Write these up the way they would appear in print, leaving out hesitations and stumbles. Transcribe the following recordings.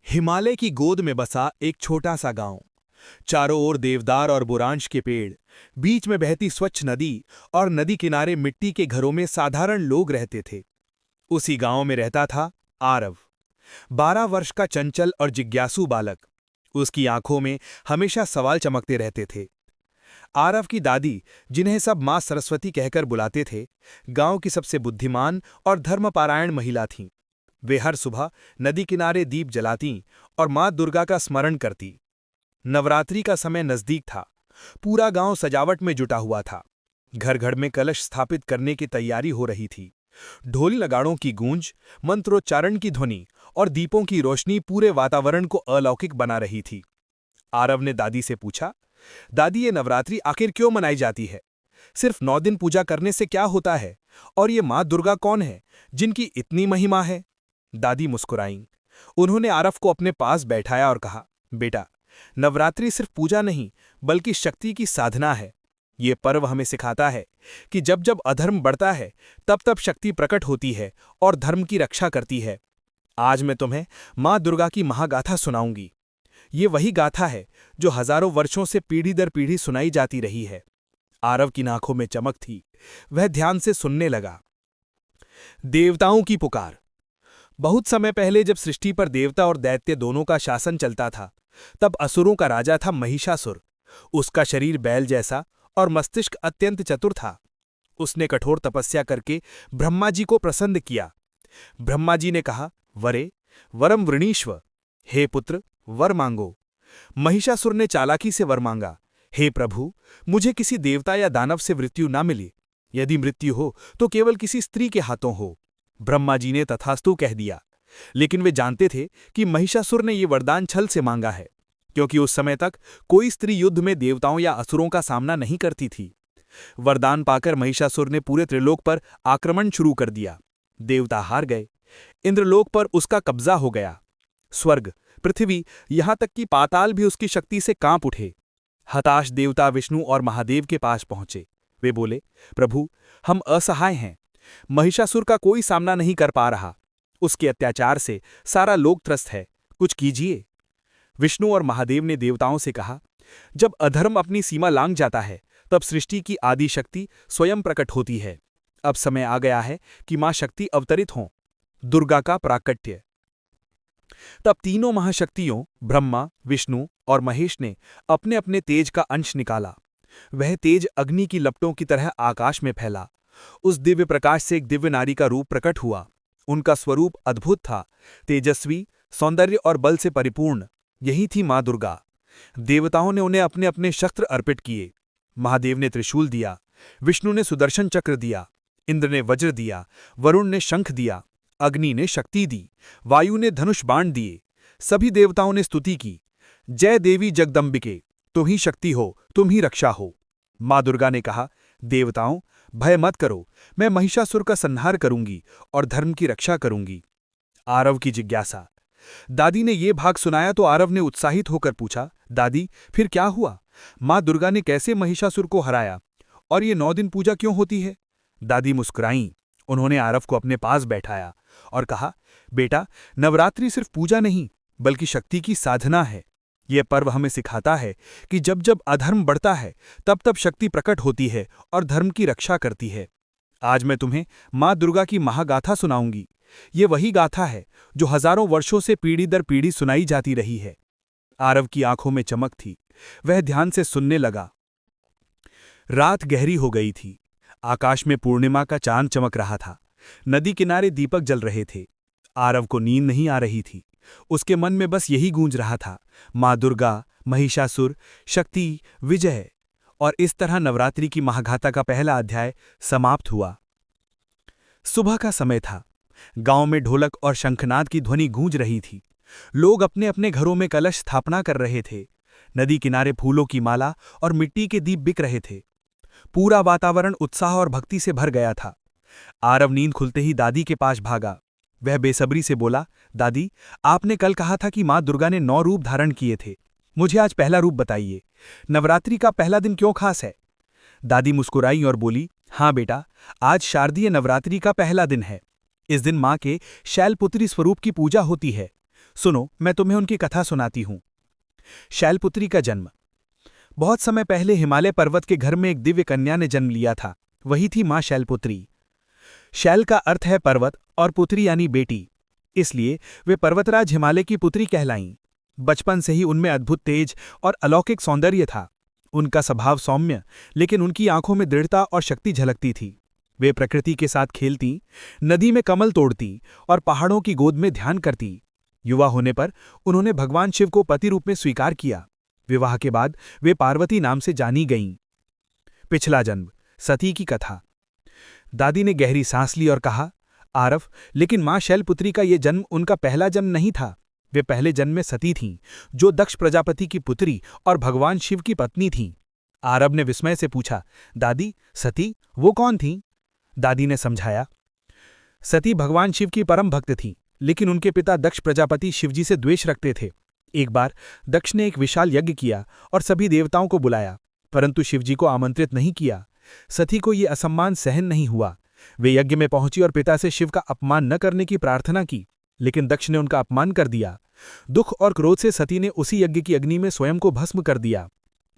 हिमालय की गोद में बसा एक छोटा सा गांव। चारों ओर देवदार और बुरांश के पेड़, बीच में बहती स्वच्छ नदी और नदी किनारे मिट्टी के घरों में साधारण लोग रहते थे। उसी गांव में रहता था आरव, 12 वर्ष का चंचल और जिज्ञासु बालक। उसकी आंखों में हमेशा सवाल चमकते रहते थे। आरव की दादी, जिन्हें सब मां सरस्वती कहकर बुलाते थे, गांव की सबसे बुद्धिमान और धर्मपारायण महिला थीं। वे हर सुबह नदी किनारे दीप जलातीं और मां दुर्गा का स्मरण करती। नवरात्रि का समय नजदीक था। पूरा गांव सजावट में जुटा हुआ था। घर घर में कलश स्थापित करने की तैयारी हो रही थी। ढोल नगाड़ों की गूंज, मंत्रोच्चारण की ध्वनि और दीपों की रोशनी पूरे वातावरण को अलौकिक बना रही थी। आरव ने दादी से पूछा, दादी, ये नवरात्रि आखिर क्यों मनाई जाती है? सिर्फ 9 दिन पूजा करने से क्या होता है? और ये मां दुर्गा कौन है जिनकी इतनी महिमा है? दादी मुस्कुराईं। उन्होंने आरव को अपने पास बैठाया और कहा, बेटा, नवरात्रि सिर्फ पूजा नहीं बल्कि शक्ति की साधना है। ये पर्व हमें सिखाता है कि जब जब अधर्म बढ़ता है तब तब शक्ति प्रकट होती है और धर्म की रक्षा करती है। आज मैं तुम्हें मां दुर्गा की महागाथा सुनाऊंगी। ये वही गाथा है जो हजारों वर्षों से पीढ़ी दर पीढ़ी सुनाई जाती रही है। आरव की आंखों में चमक थी। वह ध्यान से सुनने लगा। देवताओं की पुकार। बहुत समय पहले, जब सृष्टि पर देवता और दैत्य दोनों का शासन चलता था, तब असुरों का राजा था महिषासुर। उसका शरीर बैल जैसा और मस्तिष्क अत्यंत चतुर था। उसने कठोर तपस्या करके ब्रह्मा जी को प्रसन्न किया। ब्रह्मा जी ने कहा, वरे वरम वृणीष्व, हे पुत्र, वर मांगो। महिषासुर ने चालाकी से वर मांगा, हे प्रभु, मुझे किसी देवता या दानव से मृत्यु ना मिले। यदि मृत्यु हो तो केवल किसी स्त्री के हाथों हो। ब्रह्मा जी ने तथास्तु कह दिया। लेकिन वे जानते थे कि महिषासुर ने ये वरदान छल से मांगा है, क्योंकि उस समय तक कोई स्त्री युद्ध में देवताओं या असुरों का सामना नहीं करती थी। वरदान पाकर महिषासुर ने पूरे त्रिलोक पर आक्रमण शुरू कर दिया। देवता हार गए। इंद्रलोक पर उसका कब्जा हो गया। स्वर्ग, पृथ्वी, यहां तक कि पाताल भी उसकी शक्ति से कांप उठे। हताश देवता विष्णु और महादेव के पास पहुंचे। वे बोले, प्रभु, हम असहाय हैं। महिषासुर का कोई सामना नहीं कर पा रहा। उसके अत्याचार से सारा लोक त्रस्त है। कुछ कीजिए। विष्णु और महादेव ने देवताओं से कहा, जब अधर्म अपनी सीमा लांघ जाता है तब सृष्टि की आदि शक्ति स्वयं प्रकट होती है। अब समय आ गया है कि मां शक्ति अवतरित हों। दुर्गा का प्राकट्य। तब तीनों महाशक्तियों ब्रह्मा, विष्णु और महेश ने अपने अपने तेज का अंश निकाला। वह तेज अग्नि की लपटों की तरह आकाश में फैला। उस दिव्य प्रकाश से एक दिव्य नारी का रूप प्रकट हुआ। उनका स्वरूप अद्भुत था, तेजस्वी, सौंदर्य और बल से परिपूर्ण। यही थी मां दुर्गा। देवताओं ने उन्हें अपने अपने शस्त्र अर्पित किए। महादेव ने त्रिशूल दिया, विष्णु ने सुदर्शन चक्र दिया, इंद्र ने वज्र दिया, वरुण ने शंख दिया, अग्नि ने शक्ति दी, वायु ने धनुष बाण दिए। सभी देवताओं ने स्तुति की, जय देवी जगदम्बिके, तुम ही शक्ति हो, तुम ही रक्षा हो। मां दुर्गा ने कहा, देवताओं, भय मत करो, मैं महिषासुर का संहार करूंगी और धर्म की रक्षा करूंगी। आरव की जिज्ञासा। दादी ने यह भाग सुनाया तो आरव ने उत्साहित होकर पूछा, दादी, फिर क्या हुआ? मां दुर्गा ने कैसे महिषासुर को हराया? और ये 9 दिन पूजा क्यों होती है? दादी मुस्कुराईं। उन्होंने आरव को अपने पास बैठाया और कहा, बेटा, नवरात्रि सिर्फ पूजा नहीं बल्कि शक्ति की साधना है। यह पर्व हमें सिखाता है कि जब जब अधर्म बढ़ता है तब तब शक्ति प्रकट होती है और धर्म की रक्षा करती है। आज मैं तुम्हें मां दुर्गा की महागाथा सुनाऊंगी। ये वही गाथा है जो हजारों वर्षों से पीढ़ी दर पीढ़ी सुनाई जाती रही है। आरव की आंखों में चमक थी। वह ध्यान से सुनने लगा। रात गहरी हो गई थी। आकाश में पूर्णिमा का चांद चमक रहा था। नदी किनारे दीपक जल रहे थे। आरव को नींद नहीं आ रही थी। उसके मन में बस यही गूंज रहा था, मां दुर्गा, महिषासुर, शक्ति, विजय। और इस तरह नवरात्रि की महागाथा का पहला अध्याय समाप्त हुआ। सुबह का समय था। गांव में ढोलक और शंखनाद की ध्वनि गूंज रही थी। लोग अपने अपने घरों में कलश स्थापना कर रहे थे। नदी किनारे फूलों की माला और मिट्टी के दीप बिक रहे थे। पूरा वातावरण उत्साह और भक्ति से भर गया था। आरव नींद खुलते ही दादी के पास भागा। वह बेसब्री से बोला, दादी, आपने कल कहा था कि मां दुर्गा ने 9 रूप धारण किए थे। मुझे आज पहला रूप बताइए। नवरात्रि का पहला दिन क्यों खास है? दादी मुस्कुराई और बोली, हाँ बेटा, आज शारदीय नवरात्रि का पहला दिन है। इस दिन मां के शैलपुत्री स्वरूप की पूजा होती है। सुनो, मैं तुम्हें उनकी कथा सुनाती हूँ। शैलपुत्री का जन्म। बहुत समय पहले हिमालय पर्वत के घर में एक दिव्य कन्या ने जन्म लिया था। वही थी मां शैलपुत्री। शैल का अर्थ है पर्वत और पुत्री यानी बेटी, इसलिए वे पर्वतराज हिमालय की पुत्री कहलाईं। बचपन से ही उनमें अद्भुत तेज और अलौकिक सौंदर्य था। उनका स्वभाव सौम्य, लेकिन उनकी आंखों में दृढ़ता और शक्ति झलकती थी। वे प्रकृति के साथ खेलती, नदी में कमल तोड़ती और पहाड़ों की गोद में ध्यान करती। युवा होने पर उन्होंने भगवान शिव को पति रूप में स्वीकार किया। विवाह के बाद वे पार्वती नाम से जानी गईं। पिछला जन्म, सती की कथा। दादी ने गहरी सांस ली और कहा, आरव, लेकिन मां शैलपुत्री का यह जन्म उनका पहला जन्म नहीं था। वे पहले जन्म में सती थीं, जो दक्ष प्रजापति की पुत्री और भगवान शिव की पत्नी थीं। आरव ने विस्मय से पूछा, दादी, सती वो कौन थीं? दादी ने समझाया, सती भगवान शिव की परम भक्त थीं, लेकिन उनके पिता दक्ष प्रजापति शिवजी से द्वेष रखते थे। एक बार दक्ष ने एक विशाल यज्ञ किया और सभी देवताओं को बुलाया, परंतु शिवजी को आमंत्रित नहीं किया। सती को यह असम्मान सहन नहीं हुआ। वे यज्ञ में पहुंची और पिता से शिव का अपमान न करने की प्रार्थना की, लेकिन दक्ष ने उनका अपमान कर दिया। दुख और क्रोध से सती ने उसी यज्ञ की अग्नि में स्वयं को भस्म कर दिया।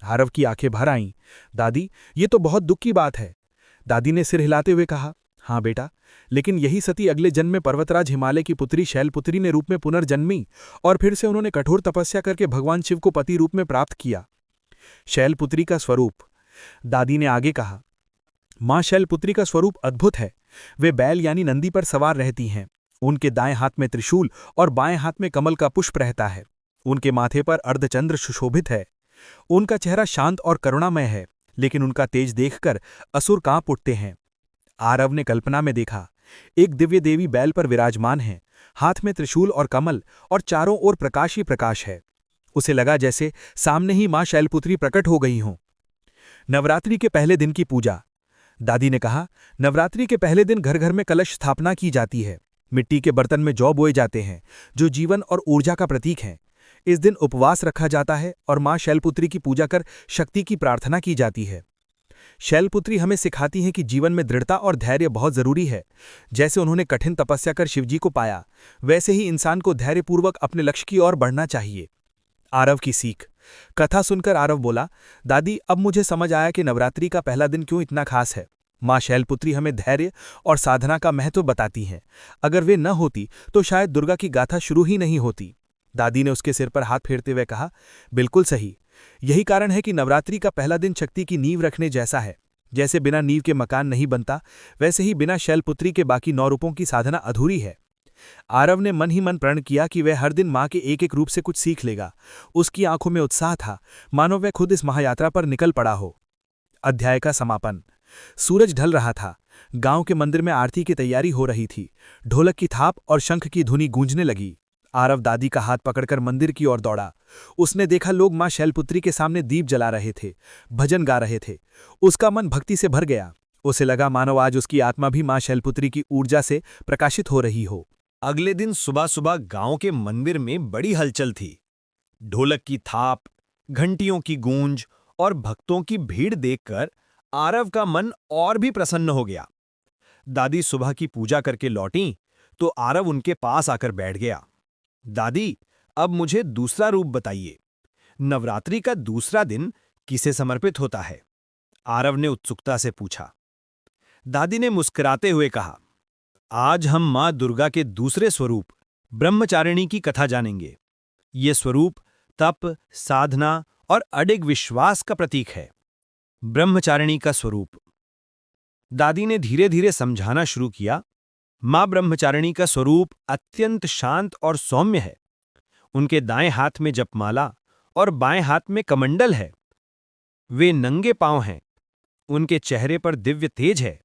आरव की आंखें भर आईं। दादी, ये तो बहुत दुख की बात है। दादी ने सिर हिलाते हुए कहा, हाँ बेटा, लेकिन यही सती अगले जन्म में पर्वतराज हिमालय की पुत्री शैलपुत्री ने रूप में पुनर्जन्मी और फिर से उन्होंने कठोर तपस्या करके भगवान शिव को पति रूप में प्राप्त किया। शैलपुत्री का स्वरूप। दादी ने आगे कहा, मां शैलपुत्री का स्वरूप अद्भुत है। वे बैल यानी नंदी पर सवार रहती हैं। उनके दाएं हाथ में त्रिशूल और बाएं हाथ में कमल का पुष्प रहता है। उनके माथे पर अर्धचंद्र सुशोभित है। उनका चेहरा शांत और करुणामय है, लेकिन उनका तेज देखकर असुर कांप उठते हैं। आरव ने कल्पना में देखा, एक दिव्य देवी बैल पर विराजमान है, हाथ में त्रिशूल और कमल, और चारों ओर प्रकाश ही प्रकाश है। उसे लगा जैसे सामने ही मां शैलपुत्री प्रकट हो गई हों। नवरात्रि के पहले दिन की पूजा। दादी ने कहा, नवरात्रि के पहले दिन घर घर में कलश स्थापना की जाती है। मिट्टी के बर्तन में जौ बोए जाते हैं, जो जीवन और ऊर्जा का प्रतीक है। इस दिन उपवास रखा जाता है और मां शैलपुत्री की पूजा कर शक्ति की प्रार्थना की जाती है। शैलपुत्री हमें सिखाती हैं कि जीवन में दृढ़ता और धैर्य बहुत जरूरी है। जैसे उन्होंने कठिन तपस्या कर शिवजी को पाया, वैसे ही इंसान को धैर्यपूर्वक अपने लक्ष्य की ओर बढ़ना चाहिए। आरव की सीख। कथा सुनकर आरव बोला, दादी, अब मुझे समझ आया कि नवरात्रि का पहला दिन क्यों इतना खास है। मां शैलपुत्री हमें धैर्य और साधना का महत्व बताती हैं। अगर वे न होती तो शायद दुर्गा की गाथा शुरू ही नहीं होती। दादी ने उसके सिर पर हाथ फेरते हुए कहा, बिल्कुल सही। यही कारण है कि नवरात्रि का पहला दिन शक्ति की नींव रखने जैसा है। जैसे बिना नींव के मकान नहीं बनता, वैसे ही बिना शैलपुत्री के बाकी 9 रूपों की साधना अधूरी है। आरव ने मन ही मन प्रण किया कि वह हर दिन मां के एक एक रूप से कुछ सीख लेगा। उसकी आंखों में उत्साह था, मानो वह खुद इस महायात्रा पर निकल पड़ा हो। अध्याय का समापन। सूरज ढल रहा था। गांव के मंदिर में आरती की तैयारी हो रही थी। ढोलक की थाप और शंख की धुनी गूंजने लगी। आरव दादी का हाथ पकड़कर मंदिर की ओर दौड़ा। उसने देखा लोग मां शैलपुत्री के सामने दीप जला रहे थे, भजन गा रहे थे। उसका मन भक्ति से भर गया। उसे लगा मानो आज उसकी आत्मा भी मां शैलपुत्री की ऊर्जा से प्रकाशित हो रही हो। अगले दिन सुबह सुबह गांव के मंदिर में बड़ी हलचल थी। ढोलक की थाप, घंटियों की गूंज और भक्तों की भीड़ देखकर आरव का मन और भी प्रसन्न हो गया। दादी सुबह की पूजा करके लौटीं तो आरव उनके पास आकर बैठ गया। दादी, अब मुझे दूसरा रूप बताइए। नवरात्रि का दूसरा दिन किसे समर्पित होता है? आरव ने उत्सुकता से पूछा। दादी ने मुस्कुराते हुए कहा, आज हम मां दुर्गा के दूसरे स्वरूप ब्रह्मचारिणी की कथा जानेंगे। ये स्वरूप तप, साधना और अडिग विश्वास का प्रतीक है। ब्रह्मचारिणी का स्वरूप। दादी ने धीरे धीरे समझाना शुरू किया। मां ब्रह्मचारिणी का स्वरूप अत्यंत शांत और सौम्य है। उनके दाएं हाथ में जपमाला और बाएं हाथ में कमंडल है। वे नंगे पांव हैं। उनके चेहरे पर दिव्य तेज है।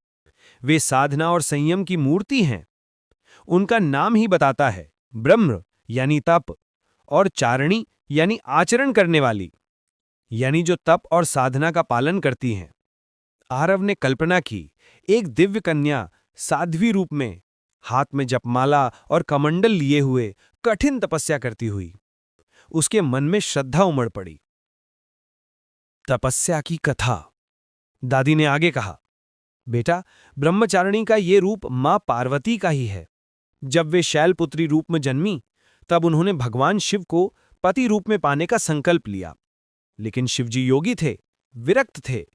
वे साधना और संयम की मूर्ति हैं। उनका नाम ही बताता है, ब्रह्म यानी तप, और चारिणी यानी आचरण करने वाली, यानी जो तप और साधना का पालन करती हैं। आरव ने कल्पना की, एक दिव्य कन्या साध्वी रूप में, हाथ में जपमाला और कमंडल लिए हुए कठिन तपस्या करती हुई। उसके मन में श्रद्धा उमड़ पड़ी। तपस्या की कथा। दादी ने आगे कहा, बेटा, ब्रह्मचारिणी का ये रूप मां पार्वती का ही है। जब वे शैलपुत्री रूप में जन्मी तब उन्होंने भगवान शिव को पति रूप में पाने का संकल्प लिया। लेकिन शिवजी योगी थे, विरक्त थे,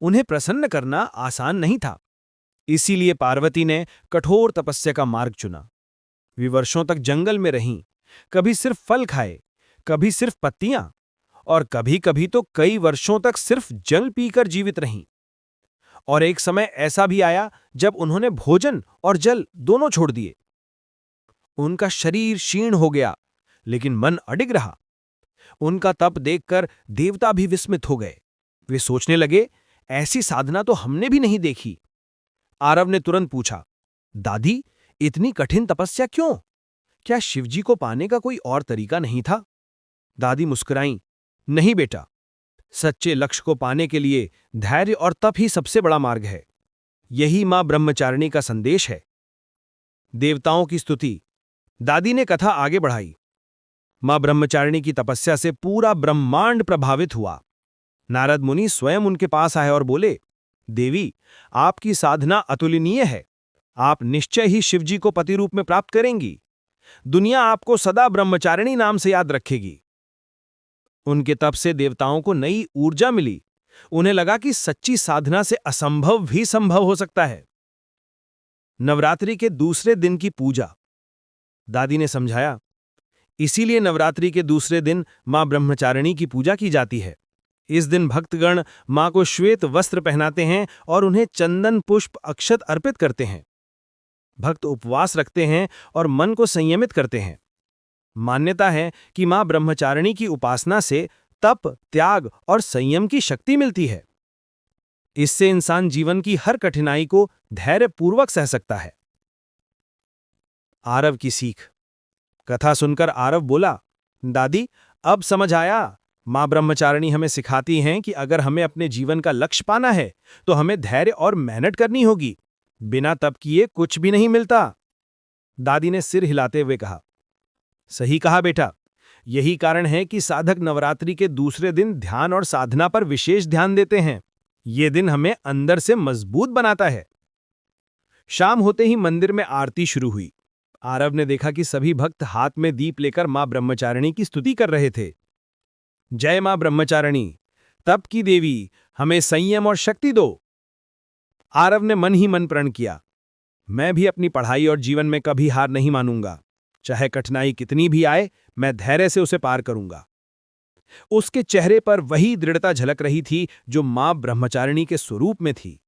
उन्हें प्रसन्न करना आसान नहीं था। इसीलिए पार्वती ने कठोर तपस्या का मार्ग चुना। वे वर्षों तक जंगल में रहीं, कभी सिर्फ फल खाए, कभी सिर्फ पत्तियां, और कभी-कभी तो कई वर्षों तक सिर्फ जल पीकर जीवित रहीं। और एक समय ऐसा भी आया जब उन्होंने भोजन और जल दोनों छोड़ दिए। उनका शरीर क्षीण हो गया, लेकिन मन अडिग रहा। उनका तप देखकर देवता भी विस्मित हो गए। वे सोचने लगे, ऐसी साधना तो हमने भी नहीं देखी। आरव ने तुरंत पूछा, दादी, इतनी कठिन तपस्या क्यों? क्या शिवजी को पाने का कोई और तरीका नहीं था? दादी मुस्कुराईं, नहीं बेटा, सच्चे लक्ष्य को पाने के लिए धैर्य और तप ही सबसे बड़ा मार्ग है। यही मां ब्रह्मचारिणी का संदेश है। देवताओं की स्तुति। दादी ने कथा आगे बढ़ाई। मां ब्रह्मचारिणी की तपस्या से पूरा ब्रह्मांड प्रभावित हुआ। नारद मुनि स्वयं उनके पास आए और बोले, देवी, आपकी साधना अतुलनीय है। आप निश्चय ही शिवजी को पति रूप में प्राप्त करेंगी। दुनिया आपको सदा ब्रह्मचारिणी नाम से याद रखेगी। उनके तप से देवताओं को नई ऊर्जा मिली। उन्हें लगा कि सच्ची साधना से असंभव भी संभव हो सकता है। नवरात्रि के दूसरे दिन की पूजा। दादी ने समझाया, इसीलिए नवरात्रि के दूसरे दिन मां ब्रह्मचारिणी की पूजा की जाती है। इस दिन भक्तगण मां को श्वेत वस्त्र पहनाते हैं और उन्हें चंदन, पुष्प, अक्षत अर्पित करते हैं। भक्त उपवास रखते हैं और मन को संयमित करते हैं। मान्यता है कि मां ब्रह्मचारिणी की उपासना से तप, त्याग और संयम की शक्ति मिलती है। इससे इंसान जीवन की हर कठिनाई को धैर्यपूर्वक सह सकता है। आरव की सीख। कथा सुनकर आरव बोला, दादी, अब समझ आया। मां ब्रह्मचारिणी हमें सिखाती हैं कि अगर हमें अपने जीवन का लक्ष्य पाना है तो हमें धैर्य और मेहनत करनी होगी। बिना तप किए कुछ भी नहीं मिलता। दादी ने सिर हिलाते हुए कहा, सही कहा बेटा। यही कारण है कि साधक नवरात्रि के दूसरे दिन ध्यान और साधना पर विशेष ध्यान देते हैं। ये दिन हमें अंदर से मजबूत बनाता है। शाम होते ही मंदिर में आरती शुरू हुई। आरव ने देखा कि सभी भक्त हाथ में दीप लेकर मां ब्रह्मचारिणी की स्तुति कर रहे थे। जय मां ब्रह्मचारिणी, तप की देवी, हमें संयम और शक्ति दो। आरव ने मन ही मन प्रण किया, मैं भी अपनी पढ़ाई और जीवन में कभी हार नहीं मानूंगा। चाहे कठिनाई कितनी भी आए, मैं धैर्य से उसे पार करूंगा। उसके चेहरे पर वही दृढ़ता झलक रही थी जो मां ब्रह्मचारिणी के स्वरूप में थी।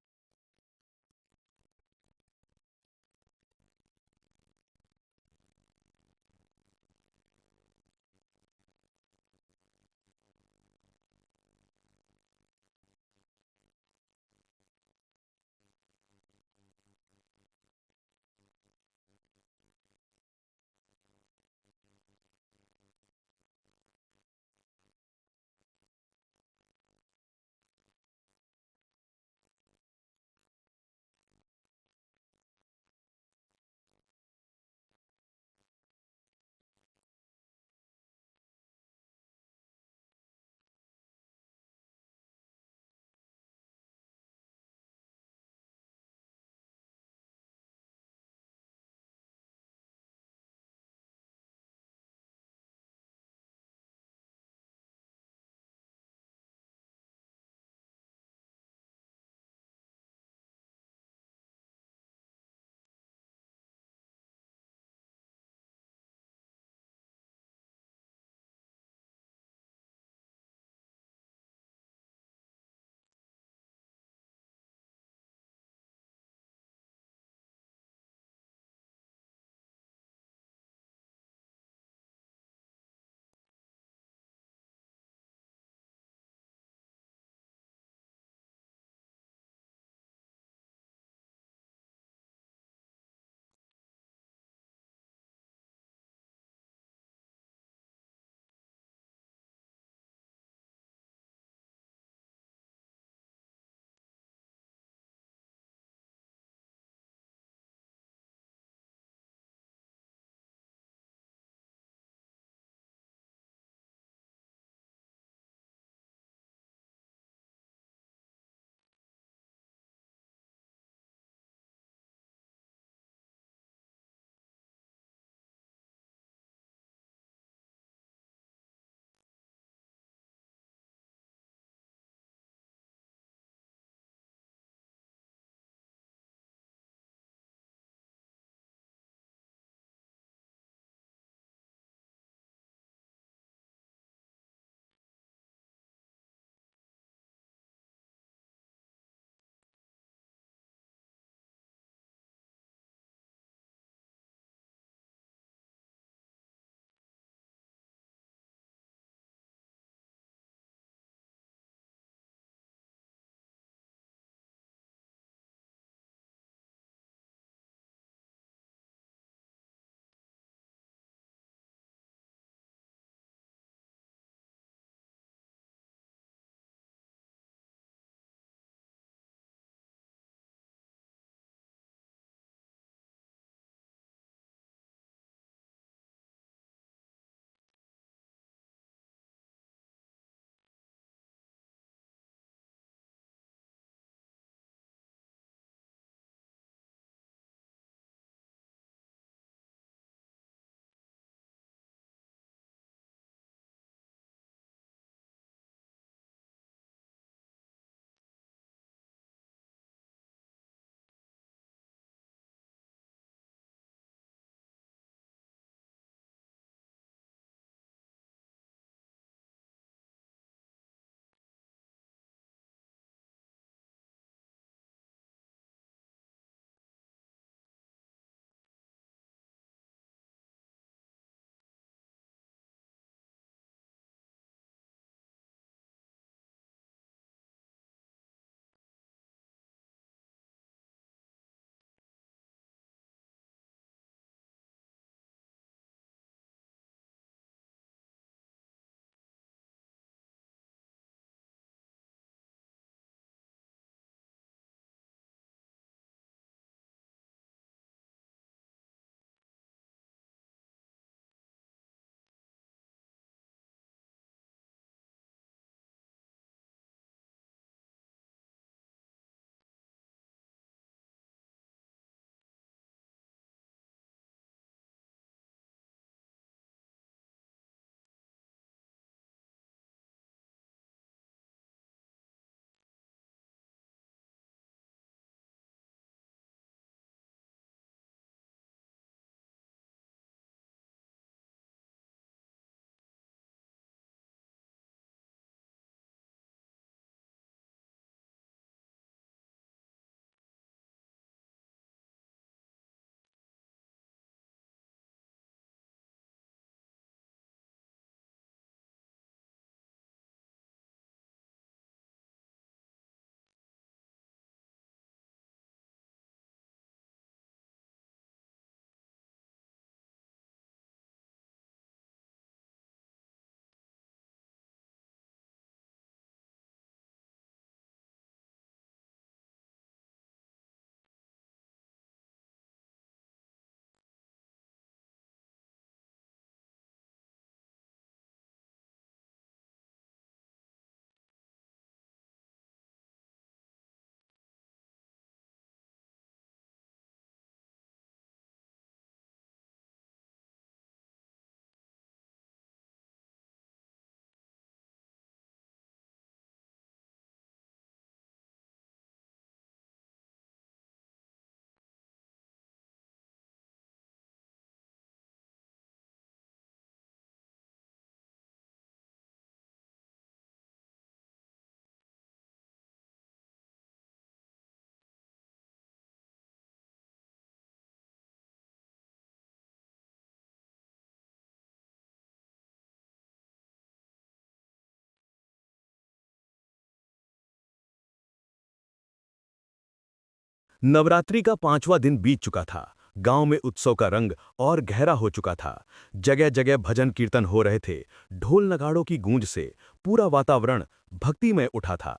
नवरात्रि का 5वां दिन बीत चुका था। गांव में उत्सव का रंग और गहरा हो चुका था। जगह जगह भजन कीर्तन हो रहे थे। ढोल नगाड़ों की गूंज से पूरा वातावरण भक्तिमय उठा था।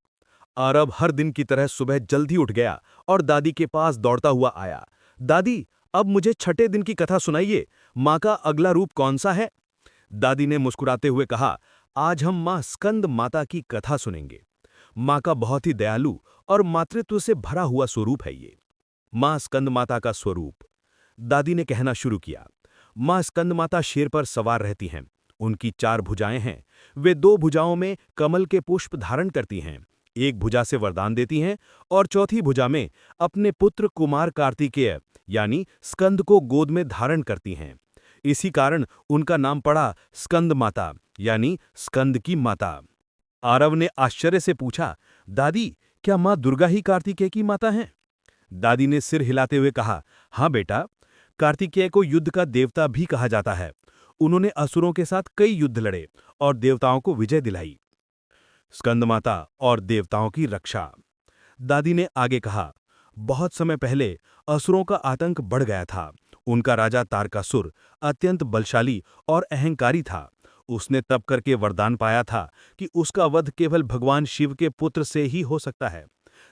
आरव हर दिन की तरह सुबह जल्दी उठ गया और दादी के पास दौड़ता हुआ आया। दादी, अब मुझे छठे दिन की कथा सुनाइए। माँ का अगला रूप कौन सा है? दादी ने मुस्कुराते हुए कहा, आज हम माँ स्कंद माता की कथा सुनेंगे। माँ का बहुत ही दयालु और मातृत्व से भरा हुआ स्वरूप है ये। माँ स्कंद माता का स्वरूप। दादी ने कहना शुरू किया। माँ स्कंद माता शेर पर सवार रहती हैं। उनकी 4 भुजाएं हैं। वे 2 भुजाओं में कमल के पुष्प धारण करती हैं। एक भुजा से वरदान देती हैं और चौथी भुजा में अपने पुत्र कुमार कार्तिकेय यानी स्कंद को गोद में धारण करती हैं। इसी कारण उनका नाम पड़ा स्कंद माता यानी स्कंद की माता। आरव ने आश्चर्य से पूछा, दादी, क्या माँ दुर्गा ही कार्तिकेय की माता हैं? दादी ने सिर हिलाते हुए कहा, हाँ बेटा, कार्तिकेय को युद्ध का देवता भी कहा जाता है। उन्होंने असुरों के साथ कई युद्ध लड़े और देवताओं को विजय दिलाई। स्कंदमाता और देवताओं की रक्षा। दादी ने आगे कहा, बहुत समय पहले असुरों का आतंक बढ़ गया था। उनका राजा तारकासुर अत्यंत बलशाली और अहंकारी था। उसने तप करके वरदान पाया था कि उसका वध केवल भगवान शिव के पुत्र से ही हो सकता है।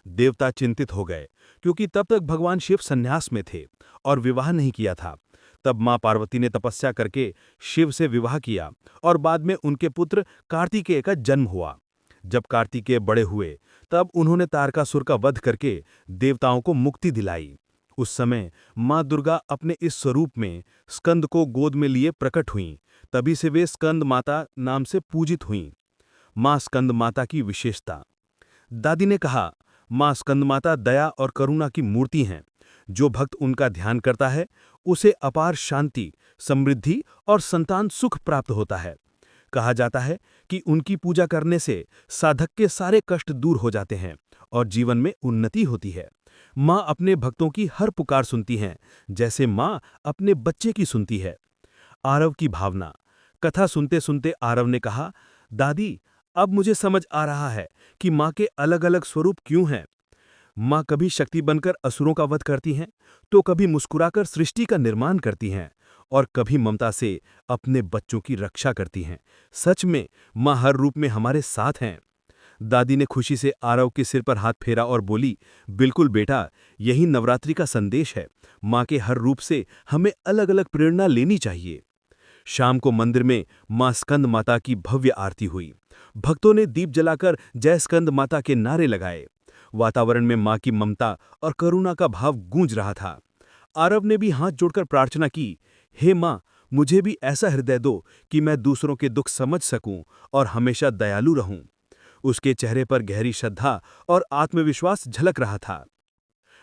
देवता चिंतित हो गए क्योंकि तब तक भगवान शिव संन्यास में थे और विवाह नहीं किया था। तब मां पार्वती ने तपस्या करके शिव से विवाह किया और बाद में उनके पुत्र कार्तिकेय का जन्म हुआ। जब कार्तिकेय बड़े हुए तब उन्होंने तारकासुर का वध करके देवताओं को मुक्ति दिलाई। उस समय मां दुर्गा अपने इस स्वरूप में स्कंद को गोद में लिए प्रकट हुईं। तभी से वे स्कंद माता नाम से पूजित हुईं। मां स्कंद माता की विशेषता। दादी ने कहा, मां स्कंद माता दया और करुणा की मूर्ति हैं। जो भक्त उनका ध्यान करता है उसे अपार शांति, समृद्धि और संतान सुख प्राप्त होता है। कहा जाता है कि उनकी पूजा करने से साधक के सारे कष्ट दूर हो जाते हैं और जीवन में उन्नति होती है। मां अपने भक्तों की हर पुकार सुनती हैं, जैसे मां अपने बच्चे की सुनती है। आरव की भावना। कथा सुनते सुनते आरव ने कहा, दादी, अब मुझे समझ आ रहा है कि मां के अलग अलग स्वरूप क्यों हैं। मां कभी शक्ति बनकर असुरों का वध करती हैं, तो कभी मुस्कुराकर सृष्टि का निर्माण करती हैं और कभी ममता से अपने बच्चों की रक्षा करती हैं। सच में मां हर रूप में हमारे साथ हैं। दादी ने खुशी से आरव के सिर पर हाथ फेरा और बोली, बिल्कुल बेटा, यही नवरात्रि का संदेश है। मां के हर रूप से हमें अलग अलग प्रेरणा लेनी चाहिए। शाम को मंदिर में मां स्कंद माता की भव्य आरती हुई। भक्तों ने दीप जलाकर जय स्कंद माता के नारे लगाए। वातावरण में मां की ममता और करुणा का भाव गूंज रहा था। आरव ने भी हाथ जोड़कर प्रार्थना की, हे मां, मुझे भी ऐसा हृदय दो कि मैं दूसरों के दुख समझ सकूं और हमेशा दयालु रहूं। उसके चेहरे पर गहरी श्रद्धा और आत्मविश्वास झलक रहा था।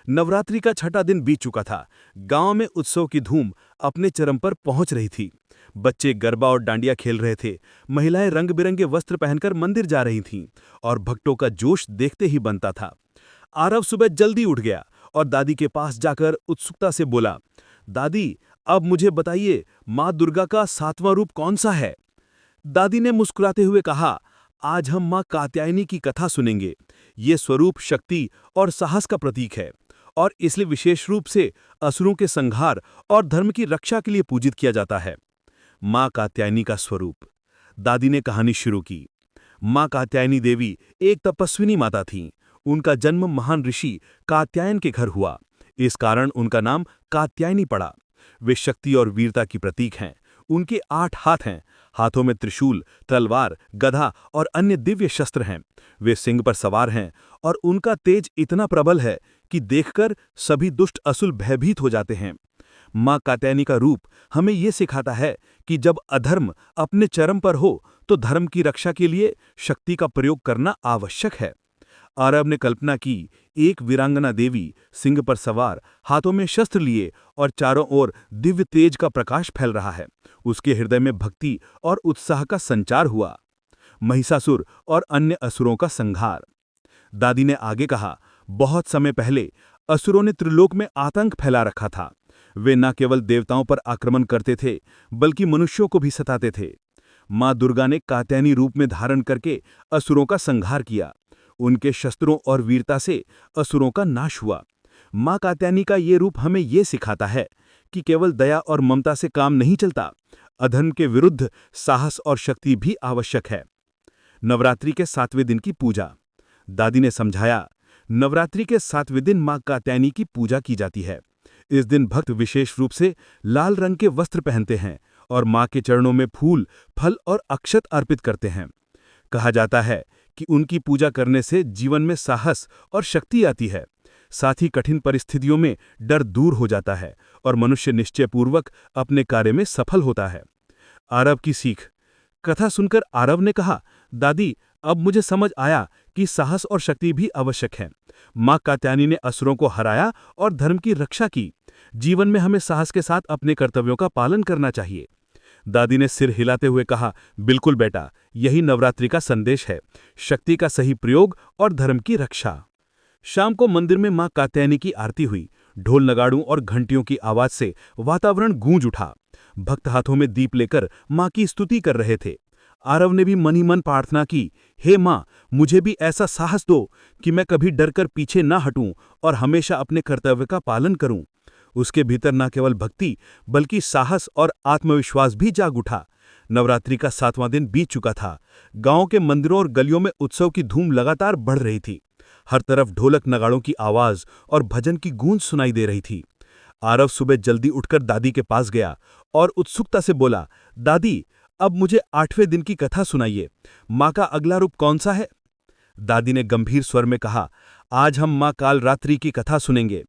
नवरात्रि का छठा दिन बीत चुका था। गांव में उत्सव की धूम अपने चरम पर पहुंच रही थी। बच्चे गरबा और डांडिया खेल रहे थे। महिलाएं रंग बिरंगे वस्त्र पहनकर मंदिर जा रही थीं और भक्तों का जोश देखते ही बनता था। आरव सुबह जल्दी उठ गया और दादी के पास जाकर उत्सुकता से बोला, दादी, अब मुझे बताइए, मां दुर्गा का 7वां रूप कौन सा है? दादी ने मुस्कुराते हुए कहा, आज हम मां कात्यायनी की कथा सुनेंगे। ये स्वरूप शक्ति और साहस का प्रतीक है और इसलिए विशेष रूप से असुरों के संहार और धर्म की रक्षा के लिए पूजित किया जाता है। मां कात्यायनी का स्वरूप। दादी ने कहानी शुरू की। मां कात्यायनी देवी एक तपस्विनी माता थीं। उनका जन्म महान ऋषि कात्यायन के घर हुआ। इस कारण उनका नाम कात्यायनी पड़ा। वे शक्ति और वीरता की प्रतीक हैं। उनके 8 हाथ हैं। हाथों में त्रिशूल, तलवार, गदा और अन्य दिव्य शस्त्र हैं। वे सिंह पर सवार हैं और उनका तेज इतना प्रबल है कि देखकर सभी दुष्ट असुर भयभीत हो जाते हैं। मां कात्यायनी का रूप हमें यह सिखाता है कि जब अधर्म अपने चरम पर हो तो धर्म की रक्षा के लिए शक्ति का प्रयोग करना आवश्यक है। आरव ने कल्पना की, एक वीरांगना देवी सिंह पर सवार, हाथों में शस्त्र लिए और चारों ओर दिव्य तेज का प्रकाश फैल रहा है। उसके हृदय में भक्ति और उत्साह का संचार हुआ। महिषासुर और अन्य असुरों का संहार। दादी ने आगे कहा, बहुत समय पहले असुरों ने त्रिलोक में आतंक फैला रखा था। वे न केवल देवताओं पर आक्रमण करते थे बल्कि मनुष्यों को भी सताते थे। मां दुर्गा ने कात्यायनी रूप में धारण करके असुरों का संहार किया। उनके शस्त्रों और वीरता से असुरों का नाश हुआ। माँ कात्यायनी का ये रूप हमें ये सिखाता है कि केवल दया और ममता से काम नहीं चलता, अधर्म के विरुद्ध साहस और शक्ति भी आवश्यक है। नवरात्रि के 7वें दिन की पूजा। दादी ने समझाया, नवरात्रि के 7वें दिन माँ कात्यायनी की पूजा की जाती है। इस दिन भक्त विशेष रूप से लाल रंग के वस्त्र पहनते हैं और माँ के चरणों में फूल, फल और अक्षत अर्पित करते हैं। कहा जाता है कि उनकी पूजा करने से जीवन में साहस और शक्ति आती है, साथ ही कठिन परिस्थितियों में डर दूर हो जाता है और मनुष्य निश्चयपूर्वक अपने कार्य में सफल होता है। आरव की सीख। कथा सुनकर आरव ने कहा, दादी, अब मुझे समझ आया कि साहस और शक्ति भी आवश्यक है। माँ कात्यायनी ने असुरों को हराया और धर्म की रक्षा की। जीवन में हमें साहस के साथ अपने कर्तव्यों का पालन करना चाहिए। दादी ने सिर हिलाते हुए कहा, बिल्कुल बेटा, यही नवरात्रि का संदेश है, शक्ति का सही प्रयोग और धर्म की रक्षा। शाम को मंदिर में माँ कात्यायनी की आरती हुई। ढोल नगाड़ों और घंटियों की आवाज से वातावरण गूंज उठा। भक्त हाथों में दीप लेकर माँ की स्तुति कर रहे थे। आरव ने भी मन ही मन प्रार्थना की, हे माँ, मुझे भी ऐसा साहस दो कि मैं कभी डरकर पीछे ना हटूं और हमेशा अपने कर्तव्य का पालन करूं। उसके भीतर न केवल भक्ति बल्कि साहस और आत्मविश्वास भी जाग उठा। नवरात्रि का 7वां दिन बीत चुका था। गांव के मंदिरों और गलियों में उत्सव की धूम लगातार बढ़ रही थी। हर तरफ ढोलक नगाड़ों की आवाज और भजन की गूंज सुनाई दे रही थी। आरव सुबह जल्दी उठकर दादी के पास गया और उत्सुकता से बोला, दादी, अब मुझे 8वें दिन की कथा सुनाइए। माँ का अगला रूप कौन सा है? दादी ने गंभीर स्वर में कहा, आज हम माँ कालरात्रि की कथा सुनेंगे।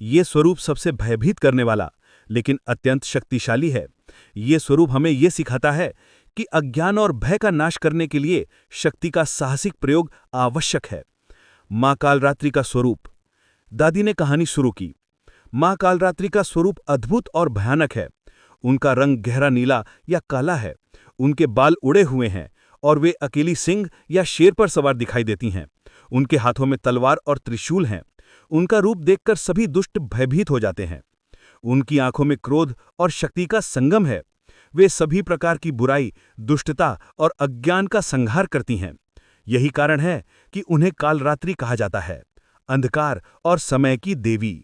ये स्वरूप सबसे भयभीत करने वाला लेकिन अत्यंत शक्तिशाली है। ये स्वरूप हमें ये सिखाता है कि अज्ञान और भय का नाश करने के लिए शक्ति का साहसिक प्रयोग आवश्यक है। माँ कालरात्रि का स्वरूप। दादी ने कहानी शुरू की। माँ कालरात्रि का स्वरूप अद्भुत और भयानक है। उनका रंग गहरा नीला या काला है। उनके बाल उड़े हुए हैं और वे अकेली सिंह या शेर पर सवार दिखाई देती हैं। उनके हाथों में तलवार और त्रिशूल हैं। उनका रूप देखकर सभी दुष्ट भयभीत हो जाते हैं। उनकी आंखों में क्रोध और शक्ति का संगम है। वे सभी प्रकार की बुराई, दुष्टता और अज्ञान का संहार करती हैं। यही कारण है कि उन्हें कालरात्रि कहा जाता है, अंधकार और समय की देवी।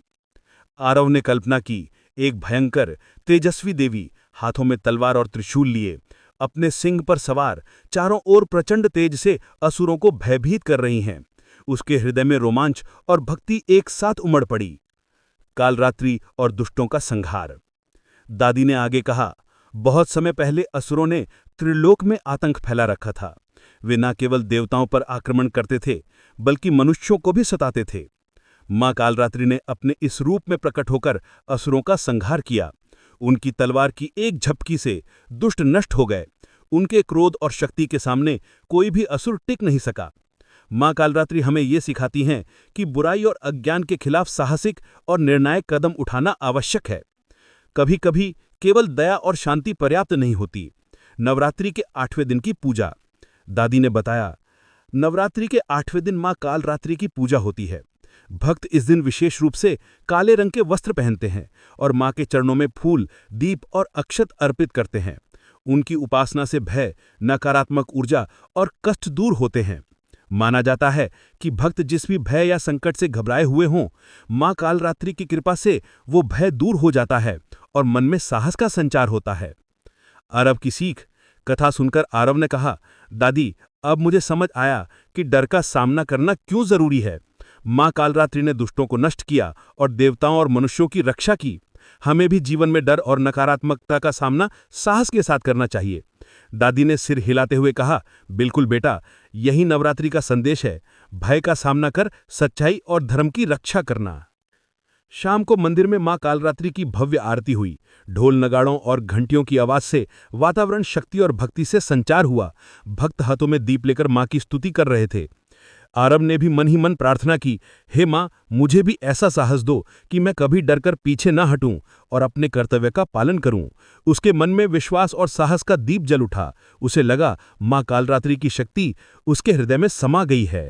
आरव ने कल्पना की, एक भयंकर तेजस्वी देवी हाथों में तलवार और त्रिशूल लिए, अपने सिंह पर सवार, चारों ओर प्रचंड तेज से असुरों को भयभीत कर रही हैं। उसके हृदय में रोमांच और भक्ति एक साथ उमड़ पड़ी। कालरात्रि और दुष्टों का संहार। दादी ने आगे कहा, बहुत समय पहले असुरों ने त्रिलोक में आतंक फैला रखा था। वे न केवल देवताओं पर आक्रमण करते थे बल्कि मनुष्यों को भी सताते थे। माँ कालरात्रि ने अपने इस रूप में प्रकट होकर असुरों का संहार किया। उनकी तलवार की एक झपकी से दुष्ट नष्ट हो गए। उनके क्रोध और शक्ति के सामने कोई भी असुर टिक नहीं सका। माँ कालरात्रि हमें ये सिखाती हैं कि बुराई और अज्ञान के खिलाफ साहसिक और निर्णायक कदम उठाना आवश्यक है। कभी कभी केवल दया और शांति पर्याप्त नहीं होती। नवरात्रि के 8वें दिन की पूजा। दादी ने बताया, नवरात्रि के 8वें दिन माँ कालरात्रि की पूजा होती है। भक्त इस दिन विशेष रूप से काले रंग के वस्त्र पहनते हैं और माँ के चरणों में फूल, दीप और अक्षत अर्पित करते हैं। उनकी उपासना से भय, नकारात्मक ऊर्जा और कष्ट दूर होते हैं। माना जाता है कि भक्त जिस भी भय या संकट से घबराए हुए हों, माँ कालरात्रि की कृपा से वो भय दूर हो जाता है और मन में साहस का संचार होता है। आरव की सीख। कथा सुनकर आरव ने कहा, दादी, अब मुझे समझ आया कि डर का सामना करना क्यों जरूरी है। माँ कालरात्रि ने दुष्टों को नष्ट किया और देवताओं और मनुष्यों की रक्षा की। हमें भी जीवन में डर और नकारात्मकता का सामना साहस के साथ करना चाहिए। दादी ने सिर हिलाते हुए कहा, बिल्कुल बेटा, यही नवरात्रि का संदेश है, भय का सामना कर सच्चाई और धर्म की रक्षा करना। शाम को मंदिर में माँ कालरात्रि की भव्य आरती हुई। ढोल नगाड़ों और घंटियों की आवाज से वातावरण शक्ति और भक्ति से संचार हुआ। भक्त हाथों में दीप लेकर माँ की स्तुति कर रहे थे। आरव ने भी मन ही मन प्रार्थना की, हे माँ, मुझे भी ऐसा साहस दो कि मैं कभी डरकर पीछे ना हटूं और अपने कर्तव्य का पालन करूं। उसके मन में विश्वास और साहस का दीप जल उठा। उसे लगा माँ कालरात्रि की शक्ति उसके हृदय में समा गई है।